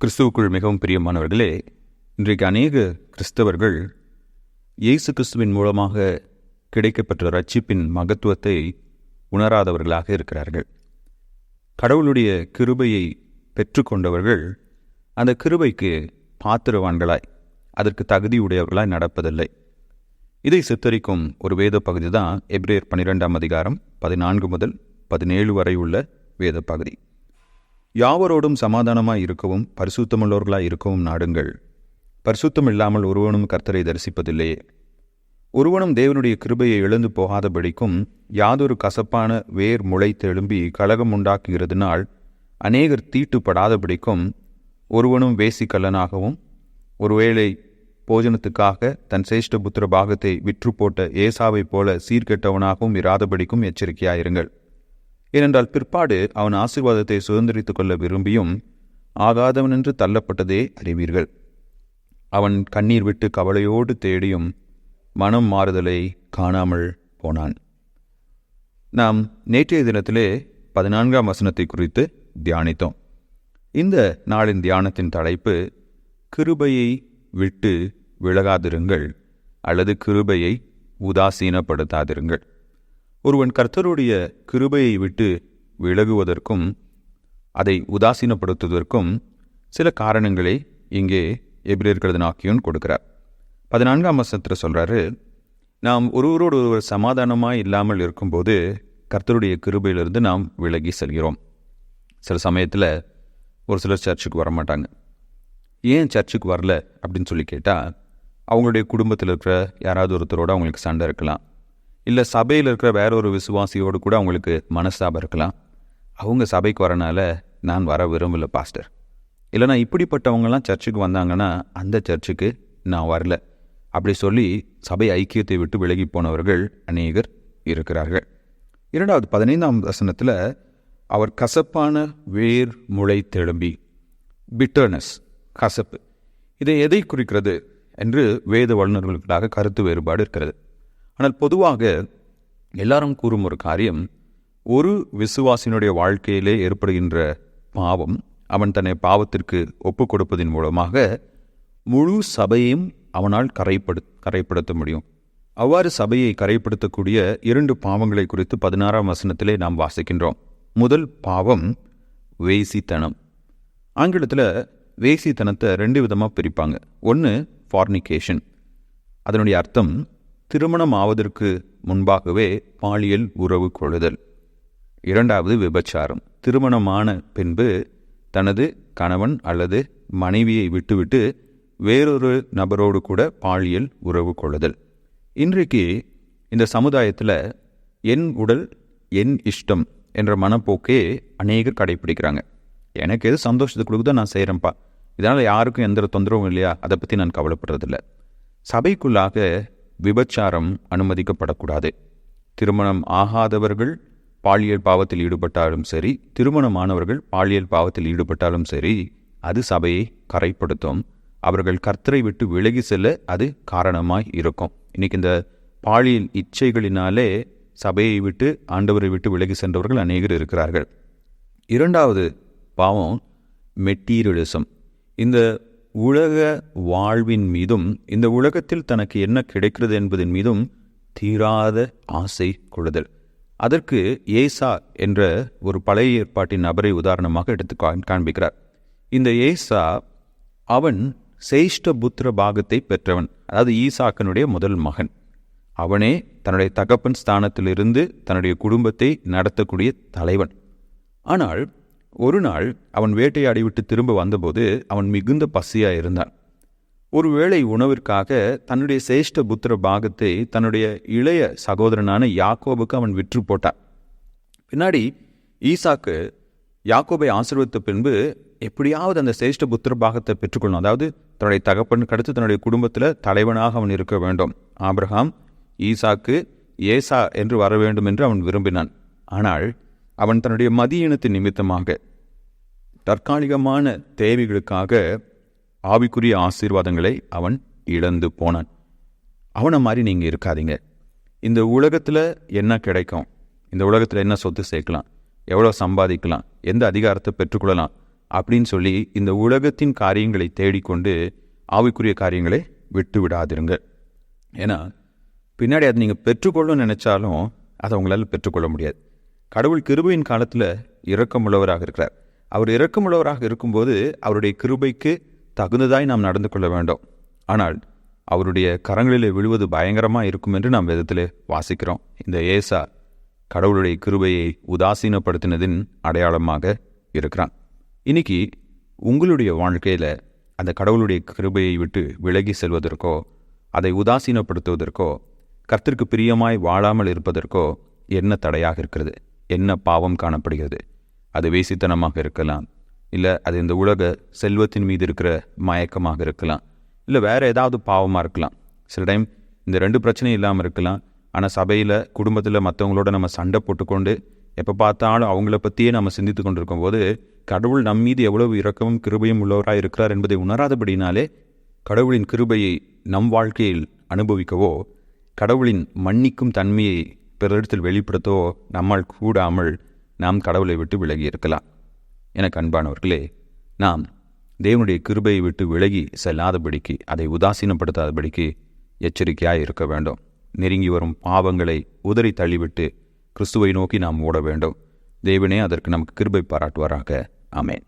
கிறிஸ்துவுக்குள் மிகவும் பிரியமானவர்களே, இன்றைக்கு அநேக கிறிஸ்தவர்கள் இயேசு கிறிஸ்துவின் மூலமாக கிடைக்கப்பெற்ற ரட்சிப்பின் மகத்துவத்தை உணராதவர்களாக இருக்கிறார்கள். கடவுளுடைய கிருபையை பெற்றுக்கொண்டவர்கள் அந்த கிருபைக்கு பாத்திரவான்களாய், அதற்கு தகுதியுடையவர்களாய் நடப்பதில்லை. இதை சித்தரிக்கும் ஒரு வேத பகுதி தான் எபிரேயர் 12ஆம் அதிகாரம் 14 முதல் 17 வரை உள்ள வேத பகுதி. யாவரோடும் சமாதானமாய் இருக்கவும் பரிசுத்தமுள்ளவர்களாய் இருக்கவும் நாடுங்கள். பரிசுத்தம் இல்லாமல் ஒருவனும் கர்த்தரை தரிசிப்பதில்லையே. ஒருவனும் தேவனுடைய கிருபையை இழந்து போகாதபடிக்கும் யாதொரு கசப்பான வேர் முளைத்தெழும்பி கலகம் உண்டாக்குகிறதுனால் அநேகர் தீட்டுப்படாதபடிக்கும் ஒருவனும் வேசிக்கல்லனாகவும் ஒருவேளை போஜனத்துக்காக தன் சிரேஷ்ட புத்திர பாகத்தை விற்று போட்ட ஏசாவைப் போல சீர்கெட்டவனாகவும் இராதபடிக்கும் எச்சரிக்கையாயிருங்கள். ஏனென்றால் பிற்பாடு அவன் ஆசீர்வாதத்தை சுதந்திரித்துக் கொள்ள விரும்பியும் ஆகாதவனென்று தள்ளப்பட்டதே அறிவீர்கள். அவன் கண்ணீர் விட்டு கவலையோடு தேடியும் மனம் மாறுதலை காணாமல் போனான். நாம் நேற்றைய தினத்திலே 14ஆம் வசனத்தை குறித்து தியானித்தோம். இந்த நாளின் தியானத்தின் தலைப்பு கிருபையை விட்டு விலகாதிருங்கள் அல்லது கிருபையை உதாசீனப்படுத்தாதிருங்கள். ஒருவன் கர்த்தருடைய கிருபையை விட்டு விலகுவதற்கும் அதை உதாசீனப்படுத்துவதற்கும் சில காரணங்களை இங்கே எபிரேயர் கொடுக்கிறார். 14ஆம் வசனத்தில் சொல்கிறாரு, நாம் ஒருவரோடு ஒருவர் சமாதானமாய் இல்லாமல் இருக்கும்போது கர்த்தருடைய கிருபையிலிருந்து நாம் விலகி செல்கிறோம். சில சமயத்தில் ஒரு சிலர் சர்ச்சுக்கு வரமாட்டாங்க. ஏன் சர்ச்சுக்கு வரல அப்படின்னு சொல்லி கேட்டால், அவங்களுடைய குடும்பத்தில் இருக்கிற யாராவது ஒருத்தரோடு அவங்களுக்கு சண்டை இருக்கலாம், இல்லை சபையில் இருக்கிற வேற ஒரு விசுவாசியோடு கூட அவங்களுக்கு மனஸ்தாபம் இருக்கலாம். அவங்க சபைக்கு வரனால நான் வர விரும்பல பாஸ்டர், இல்லைனா இப்படிப்பட்டவங்கலாம் சர்ச்சுக்கு வந்தாங்கன்னா அந்த சர்ச்சுக்கு நான் வரல அப்படி சொல்லி சபை ஐக்கியத்தை விட்டு விலகி போனவர்கள் அநேகர் இருக்கிறார்கள். 15ஆம் வசனத்தில் அவர் கசப்பான வேர் முளைத்தெழும்பி, பிட்டர்னஸ், கசப்பு, இதை எதை குறிக்கிறது என்று வேத வல்லுநர்களுக்காக கருத்து வேறுபாடு இருக்கிறது. ஆனால் பொதுவாக எல்லாரும் கூறும் ஒரு காரியம், ஒரு விசுவாசினுடைய வாழ்க்கையிலே ஏற்படுகின்ற பாவம் அவன் தன்னை பாவத்திற்கு ஒப்பு கொடுப்பதன் மூலமாக முழு சபையையும் அவனால் கரைப்படுத்த முடியும். அவ்வாறு சபையை கரைப்படுத்தக்கூடிய 2 பாவங்களை குறித்து 16ஆம் வசனத்திலே நாம் வாசிக்கின்றோம். முதல் பாவம் வேசித்தனம். ஆங்கிலத்தில் வேசித்தனத்தை 2 விதமாக பிரிப்பாங்க. ஒன்று ஃபார்னிகேஷன், அதனுடைய அர்த்தம் திருமணம் ஆவதற்கு முன்பாகவே பாலியல் உறவு கொள்ளுதல். 2வது விபச்சாரம், திருமணமான பின்பு தனது கணவன் அல்லது மனைவியை விட்டுவிட்டு வேறொரு நபரோடு கூட பாலியல் உறவு கொள்ளுதல். இன்றைக்கு இந்த சமுதாயத்தில் என் உடல் என் இஷ்டம் என்ற மனப்போக்கே அநேகர் கடைப்பிடிக்கிறாங்க. எனக்கு எது சந்தோஷத்தை கொடுக்குதோ நான் செய்கிறேன்ப்பா, இதனால் யாருக்கும் எந்த தொந்தரவும் இல்லையா, அதை பற்றி நான் கவலைப்படுறதில்லை. சபைக்குள்ளாக விபச்சாரம் அனுமதிக்கப்படக்கூடாது. திருமணம் ஆகாதவர்கள் பாலியல் பாவத்தில் ஈடுபட்டாலும் சரி, திருமணமானவர்கள் பாலியல் பாவத்தில் ஈடுபட்டாலும் சரி, அது சபையை கரைப்படுத்தும். அவர்கள் கர்த்தரை விட்டு விலகி செல்ல அது காரணமாய் இருக்கும். இன்னைக்கு இந்த பாலியல் இச்சைகளினாலே சபையை விட்டு ஆண்டவரை விட்டு விலகி சென்றவர்கள் அநேகர் இருக்கிறார்கள். 2வது பாவம் மெட்டீரியலிசம். இந்த உலக வாழ்வின் மீதும் இந்த உலகத்தில் தனக்கு என்ன கிடைக்கிறது என்பதன் மீதும் தீராத ஆசை கொள்ளுதல். அதற்கு ஏசா என்ற ஒரு பழைய ஏற்பாட்டின் நபரை உதாரணமாக எடுத்து காண்பிக்கிறார். இந்த ஏசா அவன் சிரேஷ்ட புத்திர பாகத்தை பெற்றவன், அதாவது ஈசாக்கனுடைய முதல் மகன். அவனே தன்னுடைய தகப்பன் ஸ்தானத்திலிருந்து தன்னுடைய குடும்பத்தை நடத்தக்கூடிய தலைவன். ஆனால் ஒரு நாள் அவன் வேட்டையாடி விட்டு திரும்ப வந்தபோது அவன் மிகுந்த பசியாக இருந்தான். ஒருவேளை உணவிற்காக தன்னுடைய சிரேஷ்ட புத்திர பாகத்தை தன்னுடைய இளைய சகோதரனான யாக்கோபுக்கு அவன் விற்று போட்டான். பின்னாடி ஈசாக்கு யாக்கோபை ஆசீர்வதித்த பின்பு எப்படியாவது அந்த சிரேஷ்ட புத்திர பாகத்தை பெற்றுக்கொள்ளணும், அதாவது தன்னுடைய தகப்பனுக்கு அடுத்து தன்னுடைய குடும்பத்தில் தலைவனாக அவன் இருக்க வேண்டும். ஆபிரகாம் ஈசாக்கு ஏசா என்று வர வேண்டும் என்று அவன் விரும்பினான். ஆனால் அவன் தன்னுடைய மதியினத்தின் நிமித்தமாக தற்காலிகமான தேவைகளுக்காக ஆவிக்குரிய ஆசீர்வாதங்களை அவன் இழந்து போனான். அவனை மாதிரி நீங்கள் இருக்காதீங்க. இந்த உலகத்தில் என்ன கிடைக்கும், இந்த உலகத்தில் என்ன சொத்து சேர்க்கலாம், எவ்வளோ சம்பாதிக்கலாம், எந்த அதிகாரத்தை பெற்றுக்கொள்ளலாம், அப்படின்னு சொல்லி இந்த உலகத்தின் காரியங்களை தேடிக்கொண்டு ஆவிக்குரிய காரியங்களை விட்டு விடாதிருங்க. ஏன்னா பின்னாடி அதை நீங்கள் பெற்றுக்கொள்ளணும்னு நினச்சாலும் அதை உங்களால் பெற்றுக்கொள்ள முடியாது. கடவுள் கிருபையின் காலத்தில் இரக்கமுள்ளவராக இருக்கிறார். அவர் இரக்கமுள்ளவராக இருக்கும்போது அவருடைய கிருபைக்கு தகுந்ததாய் நாம் நடந்து கொள்ள வேண்டும். ஆனால் அவருடைய கரங்களிலே விழுவது பயங்கரமாக இருக்கும் என்று நாம் வேதத்திலே வாசிக்கிறோம். இந்த ஏசா கடவுளுடைய கிருபையை உதாசீனப்படுத்தினதின் அடையாளமாக இருக்கிறான். இன்னைக்கு உங்களுடைய வாழ்க்கையில் அந்த கடவுளுடைய கிருபையை விட்டு விலகி செல்வதற்கோ அதை உதாசீனப்படுத்துவதற்கோ கர்த்தருக்கு பிரியமாய் வாழாமல் இருப்பதற்கோ என்ன தடையாக இருக்கிறது? என்ன பாவம் காணப்படுகிறது? அது வேசித்தனமாக இருக்கலாம், இல்லை அது இந்த உலக செல்வத்தின் மீது இருக்கிற மயக்கமாக இருக்கலாம், இல்லை வேறு ஏதாவது பாவமாக இருக்கலாம். சில டைம் இந்த 2 பிரச்சனையும் இல்லாமல் இருக்கலாம். ஆனால் சபையில் குடும்பத்தில் மற்றவங்களோட நம்ம சண்டை போட்டுக்கொண்டு எப்போ பார்த்தாலும் அவங்கள பற்றியே நம்ம சிந்தித்து கொண்டு இருக்கும்போது கடவுள் நம் மீது எவ்வளவு இரக்கமும் கிருபையும் உள்ளவராக இருக்கிறார் என்பதை உணராதபடினாலே கடவுளின் கிருபையை நம் வாழ்க்கையில் அனுபவிக்கவோ கடவுளின் மன்னிக்கும் தன்மையை பிறரிடத்தில் வெளிப்படுத்தவோ நம்மால் கூடாமல் நாம் கடவுளை விட்டு விலகி இருக்கலாம். எனக்கு அன்பானவர்களே, நாம் தேவனுடைய கிருபையை விட்டு விலகி செல்லாதபடிக்கு, அதை உதாசீனப்படுத்தாதபடிக்கு எச்சரிக்கையாக இருக்க வேண்டும். நெருங்கி வரும் பாவங்களை உதறி தள்ளிவிட்டு கிறிஸ்துவை நோக்கி நாம் ஓட வேண்டும். தேவனே அதற்கு நமக்கு கிருபை பாராட்டுவாராக. ஆமென்.